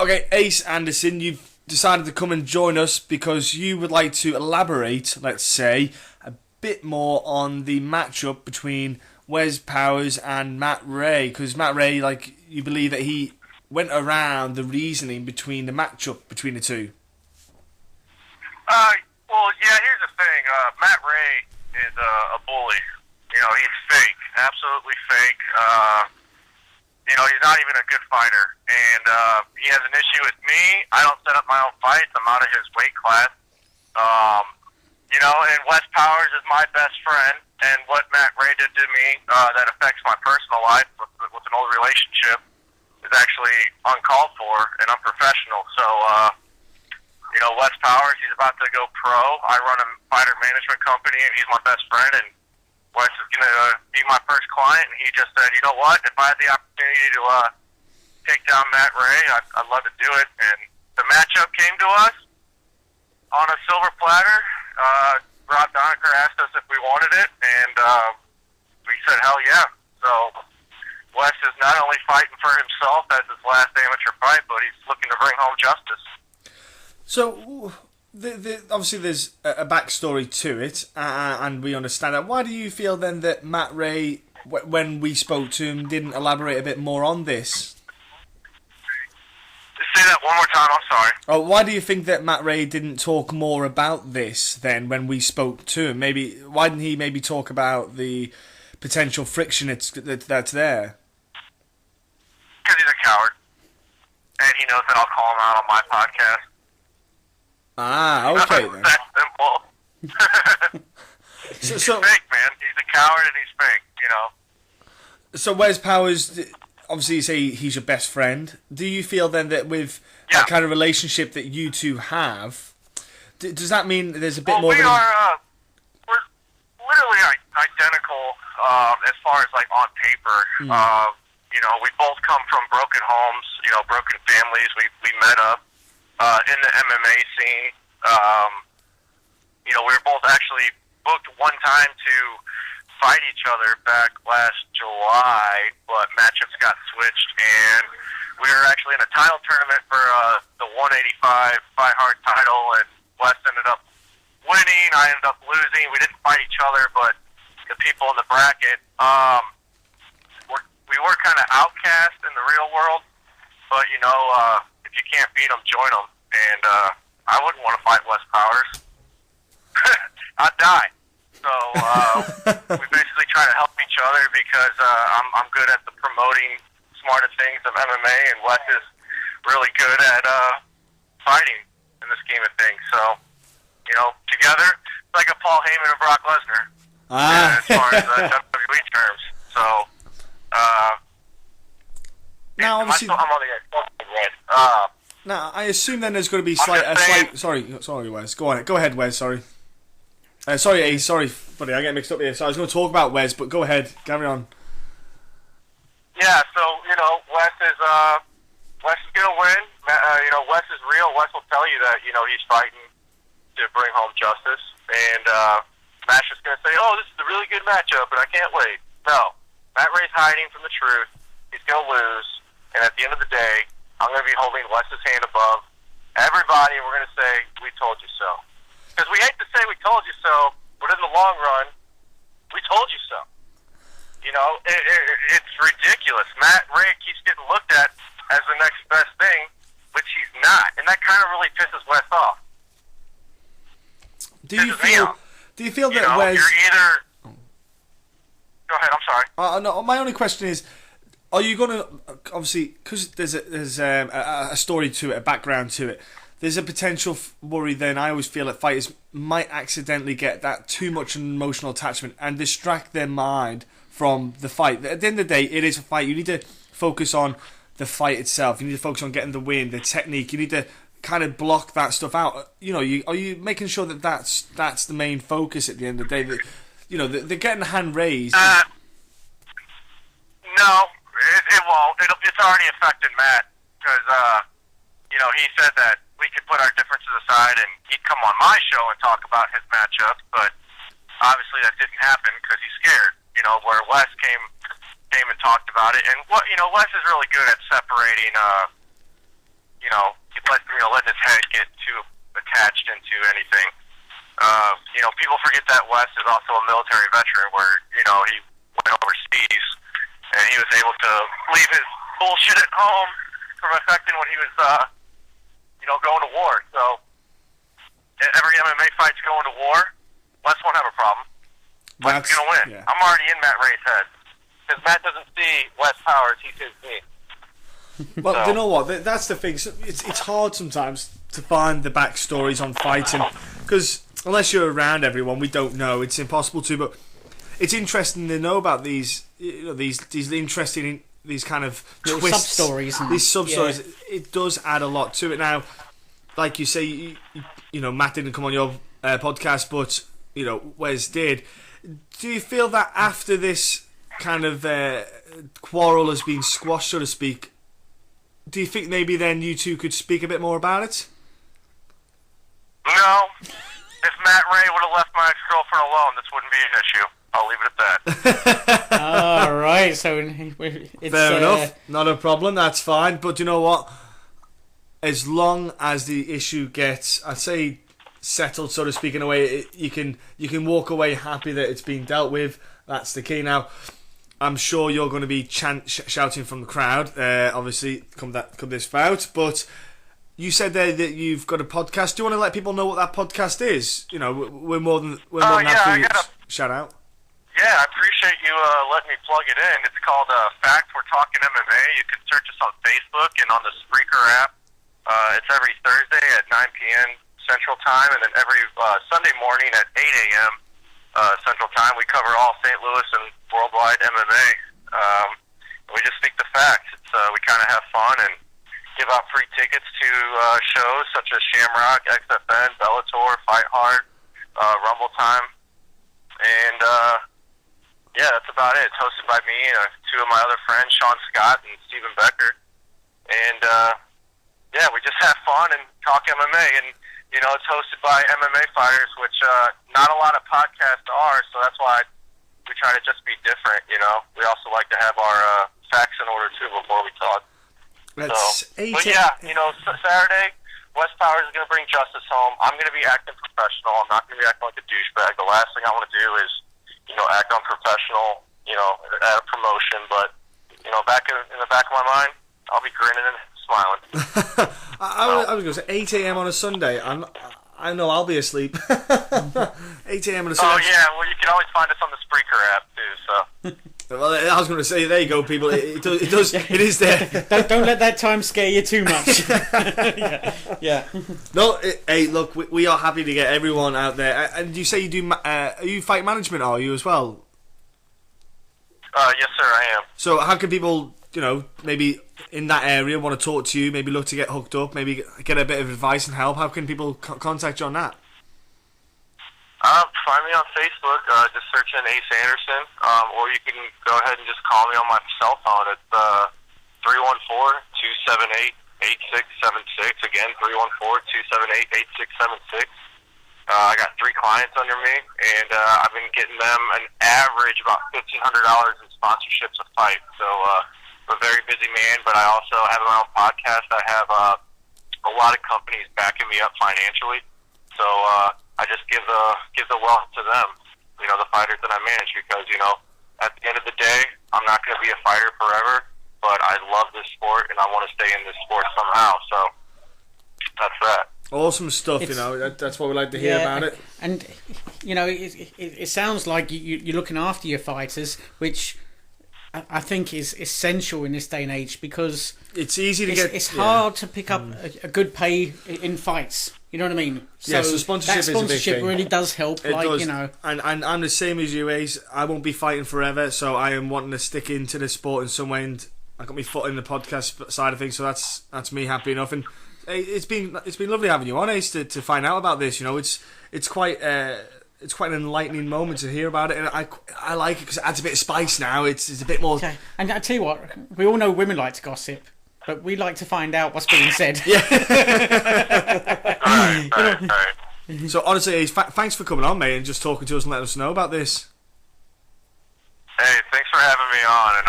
Okay, Ace Anderson, you've decided to come and join us because you would like to elaborate, let's say, a bit more on the matchup between Wes Powers and Matt Ray. Because Matt Ray, you believe that he went around the reasoning between the matchup between the two. Well, yeah, here's the thing. Matt Ray is a bully. He's fake. Absolutely fake. He's not even a good fighter. And he has an issue with me. I don't set up my own fights. I'm out of his weight class. And Wes Powers is my best friend. And what Matt Ray did to me that affects my personal life with an old relationship is actually uncalled for and unprofessional. So, Wes Powers, he's about to go pro. I run a fighter management company, and he's my best friend. And Wes is going to be my first client. And he just said, you know what? If I had the opportunity to take down Matt Ray, I'd love to do it. And the matchup came to us on a silver platter. Rob Donaker asked us if we wanted it, and we said, hell yeah. So Wes is not only fighting for himself as his last amateur fight, but he's looking to bring home justice. So, obviously there's a backstory to it, and we understand that. Why do you feel then that Matt Ray, when we spoke to him, didn't elaborate a bit more on this? Say that one more time, I'm sorry. Oh, why do you think that Matt Ray didn't talk more about this then when we spoke to him? Why didn't he maybe talk about the potential friction that's there? Because he's a coward. And he knows that I'll call him out on my podcast. Ah, okay then. That's simple. He's fake, man. He's a coward and he's fake, So Wes Powers, obviously you say he's your best friend. Do you feel then that with that kind of relationship that you two have, does that mean there's a bit more... we're literally identical as far as on paper. We both come from broken homes, broken families. We met up in the MMA scene. We were both actually booked one time to fight each other back last July, but matchups got switched, and we were actually in a title tournament for the 185 Fight Hard title, and Wes ended up winning. I ended up losing. We didn't fight each other, but the people in the bracket, we were kind of outcast in the real world, but if you can't beat them, join them. And I wouldn't want to fight Wes Powers. I'd die. So we basically try to help each other because I'm good at the promoting smarter things of MMA, and Wes is really good at fighting in the scheme of things. So, together, it's like a Paul Heyman and Brock Lesnar as far as WWE terms. So, now obviously, I'm on the red. Now, I assume then there's going to be Sorry, Wes. Go ahead, Wes. Sorry, Ace. Sorry, buddy. I get mixed up here. So I was going to talk about Wes, but go ahead. Carry on. Yeah. So Wes is going to win. Wes is real. Wes will tell you that he's fighting to bring home justice, and Matt's just going to say, "Oh, this is a really good matchup, and I can't wait." No, Matt Ray's hiding from the truth. He's going to lose, and at the end of the day, I'm going to be holding Wes's hand above everybody, and we're going to say, we told you so. Because we hate to say we told you so, but in the long run, we told you so. It's ridiculous. Matt Ray keeps getting looked at as the next best thing, which he's not. And that kind of really pisses Wes off. Do you feel that Wes... You're either... Go ahead, I'm sorry. No, my only question is, are you going to, obviously, because there's a story to it, a background to it, there's a potential worry then, I always feel that fighters might accidentally get that too much emotional attachment and distract their mind from the fight. At the end of the day, it is a fight. You need to focus on the fight itself. You need to focus on getting the win, the technique. You need to kind of block that stuff out. Are you making sure that that's the main focus at the end of the day? That, they're getting the hand raised. No. It won't. It's already affected Matt because, he said that we could put our differences aside and he'd come on my show and talk about his matchup, but obviously that didn't happen because he's scared, where Wes came and talked about it. And Wes is really good at separating, attached into anything. People forget that Wes is also a military veteran where, he went overseas and he was able to leave his bullshit at home from affecting when he was, going to war. So every MMA fight's going to war. Wes won't have a problem. Wes is going to win. Yeah. I'm already in Matt Ray's head. Because Matt doesn't see Wes Powers, he sees me. Well, you know what? That's the thing. It's hard sometimes to find the backstories on fighting because unless you're around everyone, we don't know. It's impossible to. But it's interesting to know about these interesting, these kind of twists, sub-stories. These sub-stories. Yeah. It does add a lot to it. Now, like you say, Matt didn't come on your podcast, but Wes did. Do you feel that after this kind of quarrel has been squashed, so to speak? Do you think maybe then you two could speak a bit more about it? No. If Matt Ray would have left my ex-girlfriend alone, this wouldn't be an issue. I'll leave it at that. All right. So it's fair enough. Not a problem. That's fine. But you know what? As long as the issue gets, I'd say, settled, so to speak, in a way, you can walk away happy that it's been dealt with. That's the key. Now, I'm sure you're going to be shouting from the crowd, obviously, come this bout. But you said there that you've got a podcast. Do you want to let people know what that podcast is? We're more than happy to shout out. Yeah, I appreciate you letting me plug it in. It's called Fact We're Talking MMA. You can search us on Facebook and on the Spreaker app. It's every Thursday at 9 p.m. Central Time, and then every Sunday morning at 8 a.m. Central Time. We cover all St. Louis and worldwide MMA. We just speak the facts. We kind of have fun and give out free tickets to shows such as Shamrock, XFN, Bellator, Fight Hard, Rumble Time, and that's about it. It's hosted by me and two of my other friends, Sean Scott and Stephen Becker, and we just have fun and talk MMA. And it's hosted by MMA fighters, which not a lot of podcasts are, so that's why we try to just be different, We also like to have our facts in order, too, before we talk. Saturday, Wes Powers is going to bring justice home. I'm going to be acting professional. I'm not going to be acting like a douchebag. The last thing I want to do is, act unprofessional, at a promotion. But, back in the back of my mind, I'll be grinning and smiling. I was going to say 8 a.m. on a Sunday. I know I'll be asleep. 8 a.m. on a Sunday. Oh yeah, well you can always find us on the Spreaker app too. So. Well, I was going to say, there you go, people. It is there. Don't let that time scare you too much. yeah. No, hey, look, we are happy to get everyone out there. And you say you do? Are you fight management? Are you as well? Yes, sir, I am. So, how can people, maybe in that area want to talk to you? Maybe look to get hooked up. Maybe get a bit of advice and help. How can people contact you on that? Find me on Facebook. Just search in Ace Anderson, or you can go ahead and just call me on my cell phone. It's 314-278-8676. Again, 314-278-8676. I got 3 clients under me, and I've been getting them an average about $1,500 in sponsorships a fight. So I'm a very busy man, but I also have my own podcast. I have a lot of companies backing me up financially. So I just give the wealth to them, the fighters that I manage, because, at the end of the day, I'm not going to be a fighter forever, but I love this sport and I want to stay in this sport somehow. So that's that. Awesome stuff, that's what we like to hear about it. And, it sounds like you're looking after your fighters, which I think is essential in this day and age, because it's easy to get. It's hard to pick up a good pay in fights. You know what I mean? So sponsorship is a big thing. Really does help. It does. And I'm the same as you, Ace. I won't be fighting forever, so I am wanting to stick into the sport in some way. And I got my foot in the podcast side of things, so that's me happy enough. And it's been lovely having you on, Ace, to find out about this. It's quite an enlightening moment to hear about it, and I like it because it adds a bit of spice now. It's a bit more. Okay. And I tell you what, we all know women like to gossip, but we like to find out what's being said. Yeah. All right. So honestly, Ace, thanks for coming on, mate, and just talking to us and letting us know about this. Hey, thanks for having me on, and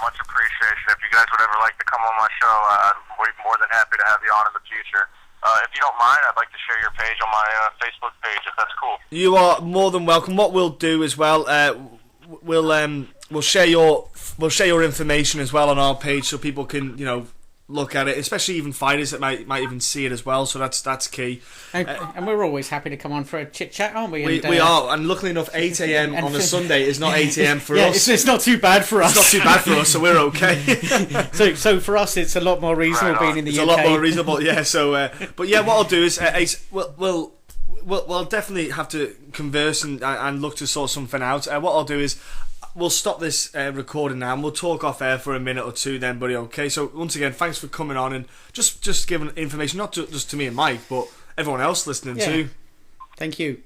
much appreciation. If you guys would ever like to come on my show, I'd be more than happy to have you on in the future. if you don't mind, I'd like to share your page on my Facebook page, if that's cool. You are more than welcome. What we'll do as well, we'll share your information as well on our page, so people can look at it, especially even fighters that might even see it as well. So that's key. And we're always happy to come on for a chit chat, aren't we? We are, and luckily enough, 8 a.m. on a Sunday is not 8 a.m. for us. It's not too bad for us. It's not too bad for us, so we're okay. so for us, it's a lot more reasonable being in the UK. It's a lot more reasonable, yeah. So, but yeah, what I'll do is, Ace, we'll definitely have to converse and look to sort something out. What I'll do is, we'll stop this recording now and we'll talk off air for a minute or two then, buddy, okay? So once again, thanks for coming on and just giving information, not just to me and Mike, but everyone else listening too. Thank you.